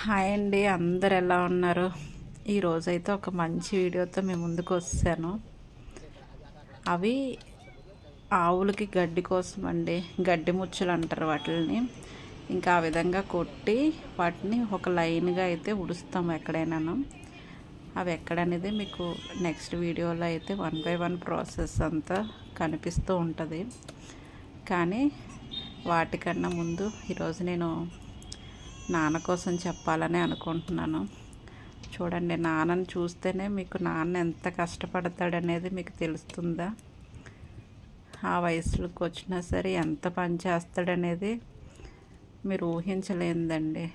Hi అండి, అందరు ఎలా ఉన్నారు? ఈరోజైతే ఒక మంచి వీడియోతో మేము ముందుకు వచ్చాను. అవి ఆవులకి గడ్డి కోసం అండి, గడ్డి ముచ్చులు అంటారు వాటిని. ఇంకా ఆ విధంగా కొట్టి వాటిని ఒక లైన్గా అయితే ఉడుస్తాము ఎక్కడైనాను. అవి ఎక్కడనేది మీకు నెక్స్ట్ వీడియోలో అయితే 1 by 1 ప్రాసెస్ అంతా కనిపిస్తూ ఉంటుంది. కానీ వాటికన్నా ముందు ఈరోజు నేను నాన్న కోసం చెప్పాలని అనుకుంటున్నాను. చూడండి, నాన్నని చూస్తేనే మీకు నాన్న ఎంత కష్టపడతాడనేది మీకు తెలుస్తుందా? ఆ వయసులోకి వచ్చినా సరే ఎంత పని చేస్తాడనేది మీరు ఊహించలేదండి.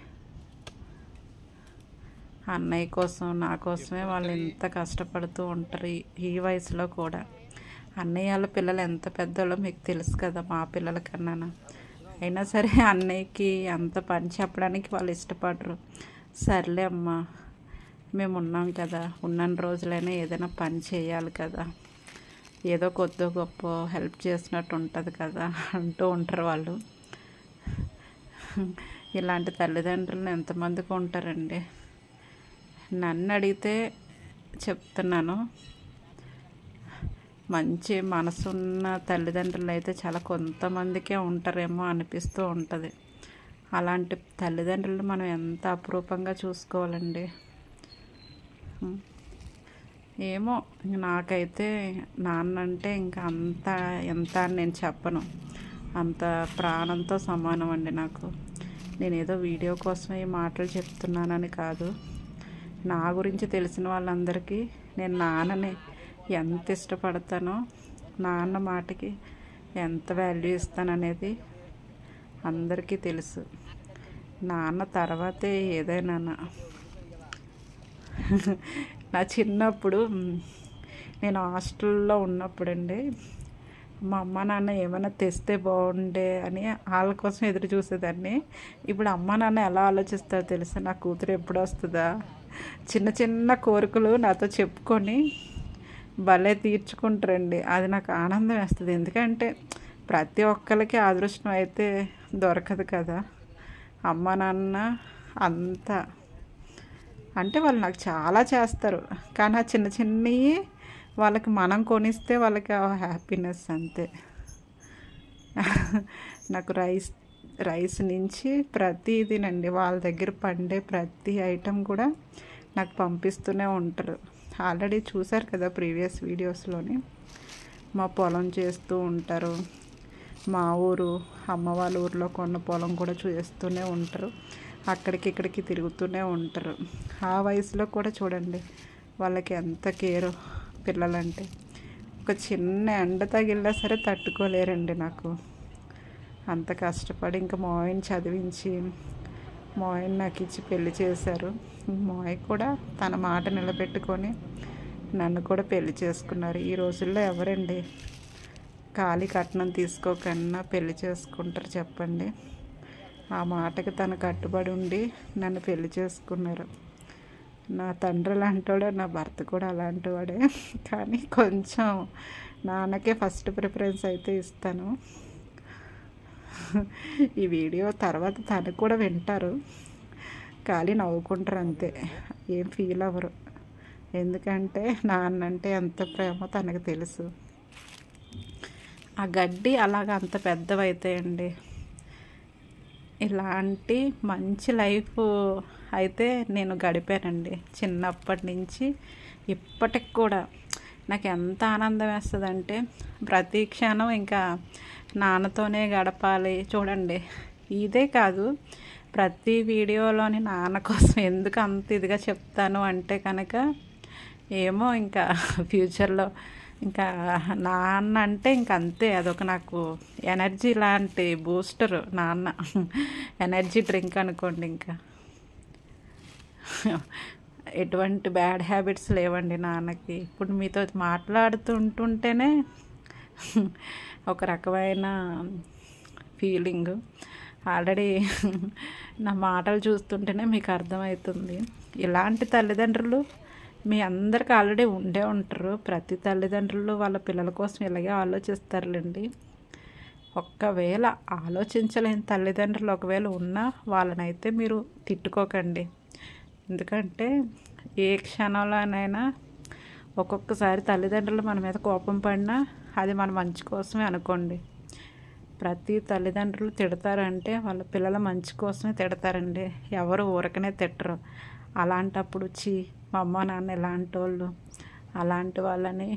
అన్నయ్య కోసం, నా కోసమే వాళ్ళు ఎంత కష్టపడుతూ ఉంటారు ఈ వయసులో కూడా. అన్నయ్య వాళ్ళ పిల్లలు ఎంత పెద్దోళ్ళో మీకు తెలుసు కదా, మా పిల్లల కన్నా. అయినా సరే అన్నయ్యకి అంత పని చెప్పడానికి వాళ్ళు ఇష్టపడరు. సర్లే అమ్మ, మేము ఉన్నాం కదా, ఉన్న రోజులైనా ఏదైనా పని చేయాలి కదా, ఏదో కొద్ది గొప్ప హెల్ప్ చేసినట్టు ఉంటుంది కదా అంటూ ఉంటారు వాళ్ళు. ఇలాంటి తల్లిదండ్రులు ఎంతమందికి ఉంటారండి? నన్ను అడిగితే చెప్తున్నాను, మంచి మనసున్న తల్లిదండ్రులు అయితే చాలా కొంతమందికే ఉంటారేమో అనిపిస్తూ ఉంటుంది. అలాంటి తల్లిదండ్రులు మనం ఎంత అపురూపంగా చూసుకోవాలండి. ఏమో, నాకైతే నాన్న అంటే ఇంకా ఎంత అని నేను చెప్పను. అంత ప్రాణంతో సమానం అండి నాకు. నేనేదో వీడియో కోసమే ఈ మాటలు చెప్తున్నానని కాదు. నా గురించి తెలిసిన వాళ్ళందరికీ నేను నాన్నని ఎంత ఇష్టపడతానో, నాన్న మాటకి ఎంత వాల్యూ ఇస్తాననేది అందరికీ తెలుసు. నాన్న తర్వాతే ఏదైనా. నా చిన్నప్పుడు నేను హాస్టల్లో ఉన్నప్పుడండి, మా అమ్మ నాన్న ఏమైనా తెస్తే బాగుండే అని వాళ్ళ కోసం ఎదురు చూసేదాన్ని. ఇప్పుడు అమ్మ నాన్న ఎలా ఆలోచిస్తారో తెలుసా? నా కూతురు ఎప్పుడు వస్తుందా, చిన్న చిన్న కోరికలు నాతో చెప్పుకొని భలే తీర్చుకుంటారండి. అది నాకు ఆనందం వేస్తుంది. ఎందుకంటే ప్రతి ఒక్కరికి అదృష్టం అయితే దొరకదు కదా. అమ్మ నాన్న అంత అంటే వాళ్ళు నాకు చాలా చేస్తారు, కానీ ఆ చిన్న చిన్నవి వాళ్ళకి మనం కొనిస్తే వాళ్ళకి హ్యాపీనెస్ అంతే. నాకు రైస్ నుంచి ప్రతిదీనండి, వాళ్ళ దగ్గర పండే ప్రతి ఐటెం కూడా నాకు పంపిస్తూనే ఉంటారు. ఆల్రెడీ చూశారు కదా ప్రీవియస్ వీడియోస్లోని. మా పొలం చేస్తూ ఉంటారు, మా ఊరు అమ్మ వాళ్ళ ఊరిలో కొన్న పొలం కూడా చేస్తూనే ఉంటారు. అక్కడికి ఇక్కడికి తిరుగుతూనే ఉంటారు. ఆ వయసులో కూడా చూడండి వాళ్ళకి ఎంత కేరు పిల్లలంటే. ఒక చిన్న ఎండ తగిలినా సరే తట్టుకోలేరండి నాకు. అంత కష్టపడి ఇంకా మా ఆయన్ని చదివించి మా ఆయన నాకు ఇచ్చి పెళ్లి చేశారు. మా ఆయన కూడా తన మాట నిలబెట్టుకొని నన్ను కూడా పెళ్లి చేసుకున్నారు. ఈ రోజుల్లో ఎవరండి ఖాళీ కట్నం తీసుకోకన్నా పెళ్లి చేసుకుంటారు చెప్పండి? ఆ మాటకి తను కట్టుబడి ఉండి నన్ను పెళ్లి చేసుకున్నారు. నా తండ్రి అలాంటివాడే, నా భర్త కూడా అలాంటి వాడే. కానీ కొంచెం నాన్నకే ఫస్ట్ ప్రిఫరెన్స్ అయితే ఇస్తాను. ఈ వీడియో తర్వాత తను కూడా వింటారు, ఖాళీ నవ్వుకుంటారు అంతే, ఏం ఫీల్ అవ్వరు. ఎందుకంటే నాన్నంటే ఎంత ప్రేమో తనకు తెలుసు. ఆ గడ్డి అలాగ అంత పెద్దవైతాయండి. ఇలాంటి మంచి లైఫ్ అయితే నేను గడిపానండి చిన్నప్పటి నుంచి ఇప్పటికి కూడా. నాకు ఎంత ఆనందం వేస్తుందంటే ప్రతి క్షణం ఇంకా నాన్నతోనే గడపాలి. చూడండి, ఇదే కాదు, ప్రతి వీడియోలోని నాన్న కోసం ఎందుకు అంత ఇదిగా చెప్తాను అంటే కనుక, ఏమో ఇంకా ఫ్యూచర్లో ఇంకా నాన్న అంటే ఇంక అంతే, అదొక నాకు ఎనర్జీ లాంటి బూస్టర్. నాన్న ఎనర్జీ డ్రింక్ అనుకోండి. ఇంకా ఎటువంటి బ్యాడ్ హ్యాబిట్స్ లేవండి నాన్నకి. ఇప్పుడు మీతో మాట్లాడుతుంటుంటేనే ఒక రకమైన ఫీలింగ్. ఆల్రెడీ నా మాటలు చూస్తుంటేనే మీకు అర్థమవుతుంది. ఇలాంటి తల్లిదండ్రులు మీ అందరికి ఆల్రెడీ ఉండే ఉంటారు. ప్రతి తల్లిదండ్రులు వాళ్ళ పిల్లల కోసం ఇలాగే ఆలోచిస్తారులేండి. ఒక్కవేళ ఆలోచించలేని తల్లిదండ్రులు ఒకవేళ ఉన్నా వాళ్ళనైతే మీరు తిట్టుకోకండి. ఎందుకంటే ఏ క్షణంలోనైనా ఒక్కొక్కసారి తల్లిదండ్రులు మన మీద కోపం పడినా అది మన మంచి కోసమే అనుకోండి. ప్రతి తల్లిదండ్రులు తిడతారంటే వాళ్ళ పిల్లల మంచి కోసమే తిడతారండి. ఎవరు ఊరకనే తిట్టరు. అలాంటప్పుడు మా అమ్మ నాన్న ఎలాంటి వాళ్ళు, అలాంటి వాళ్ళని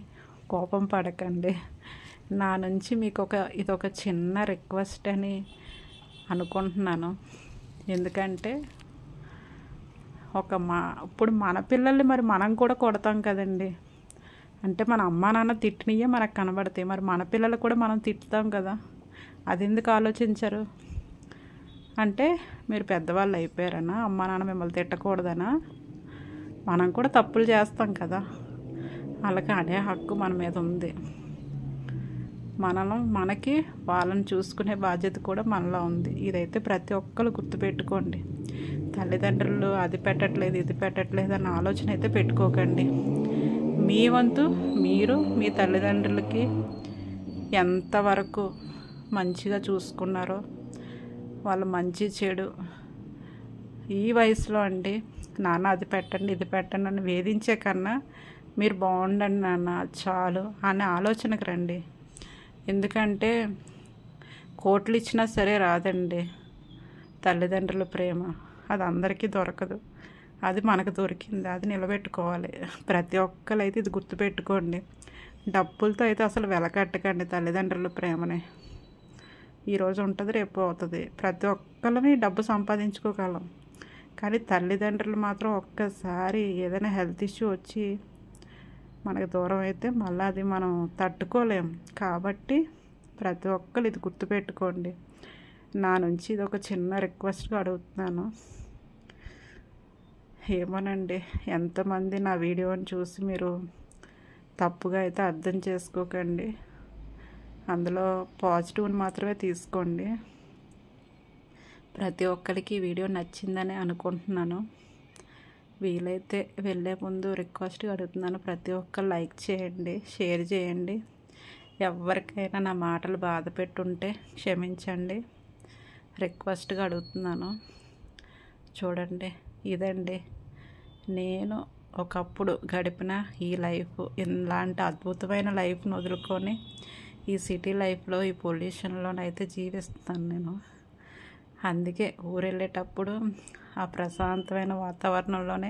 కోపం పడకండి. నా నుంచి మీకు ఇదొక చిన్న రిక్వెస్ట్ అని అనుకుంటున్నాను. ఎందుకంటే ఇప్పుడు మన పిల్లల్ని మరి మనం కూడా కొడతాం కదండి. అంటే మన అమ్మా నాన్న తిట్టినయే మనకు కనబడతాయి. మరి మన పిల్లలు కూడా మనం తిట్టుతాం కదా, అది ఎందుకు ఆలోచించరు? అంటే మీరు పెద్దవాళ్ళు అయిపోయారనా? అమ్మా నాన్న మిమ్మల్ని తిట్టకూడదనా? మనం కూడా తప్పులు చేస్తాం కదా, వాళ్ళకి అనే హక్కు మన మీద ఉంది. మనకి వాళ్ళని చూసుకునే బాధ్యత కూడా మనలో ఉంది. ఇదైతే ప్రతి ఒక్కరు గుర్తుపెట్టుకోండి. తల్లిదండ్రులు అది పెట్టట్లేదు ఇది పెట్టట్లేదు అన్న ఆలోచన అయితే పెట్టుకోకండి. మీ వంతు మీరు మీ తల్లిదండ్రులకి ఎంతవరకు మంచిగా చూసుకున్నారో, వాళ్ళ మంచి చెడు ఈ వయసులో అండి, నాన్న అది పెట్టండి ఇది పెట్టండి అని వేధించే కన్నా మీరు బాగుండండి నాన్న చాలు అనే ఆలోచనకు రండి. ఎందుకంటే కోట్లు ఇచ్చినా సరే రాదండి తల్లిదండ్రుల ప్రేమ. అది అందరికీ దొరకదు. అది మనకు దొరికింది, అది నిలబెట్టుకోవాలి. ప్రతి ఒక్కరు అయితే ఇది గుర్తుపెట్టుకోండి. డబ్బులతో అయితే అసలు వెలకట్టకండి తల్లిదండ్రుల ప్రేమని. ఈరోజు ఉంటుంది రేపు అవుతుంది. ప్రతి ఒక్కరిని డబ్బు సంపాదించుకోగలం, కానీ తల్లిదండ్రులు మాత్రం ఒక్కసారి ఏదైనా హెల్త్ ఇష్యూ వచ్చి మనకు దూరం అయితే మళ్ళీ అది మనం తట్టుకోలేం. కాబట్టి ప్రతి ఒక్కరు ఇది గుర్తుపెట్టుకోండి. నా నుంచి ఇది ఒక చిన్న రిక్వెస్ట్గా అడుగుతున్నాను. ఏమోనండి, ఎంతమంది నా వీడియోని చూసి మీరు తప్పుగా అయితే అర్థం చేసుకోకండి. అందులో పాజిటివ్ని మాత్రమే తీసుకోండి. ప్రతి ఒక్కరికి ఈ వీడియో నచ్చిందని అనుకుంటున్నాను. వీలైతే వెళ్ళే ముందు రిక్వెస్ట్గా అడుగుతున్నాను, ప్రతి ఒక్కరు లైక్ చేయండి, షేర్ చేయండి. ఎవరికైనా నా మాటలు బాధ పెట్టుంటే క్షమించండి, రిక్వెస్ట్గా అడుగుతున్నాను. చూడండి, ఇదండి నేను ఒకప్పుడు గడిపిన ఈ లైఫ్. ఇలాంటి అద్భుతమైన లైఫ్ను వదులుకొని ఈ సిటీ లైఫ్లో ఈ పొల్యూషన్లోనైతే జీవిస్తాను నేను. అందుకే ఊరు వెళ్ళేటప్పుడు ఆ ప్రశాంతమైన వాతావరణంలోనే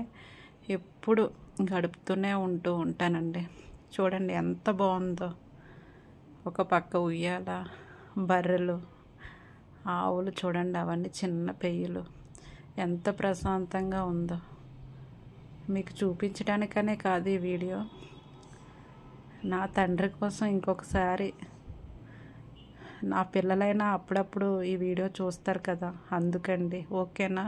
ఎప్పుడు గడుపుతూనే ఉంటానండి. చూడండి ఎంత బాగుందో. ఒక పక్క ఉయ్యాల, బర్రెలు, ఆవులు చూడండి, అవన్నీ చిన్న పెయ్యలు, ఎంత ప్రశాంతంగా ఉందో. మీకు చూపించడానికనే కాదు ఈ వీడియో, నా తండ్రి కోసం ఇంకొకసారి నా పిల్లలైనా అప్పుడప్పుడు ఈ వీడియో చూస్తారు కదా, అందుకండి. ఓకేనా?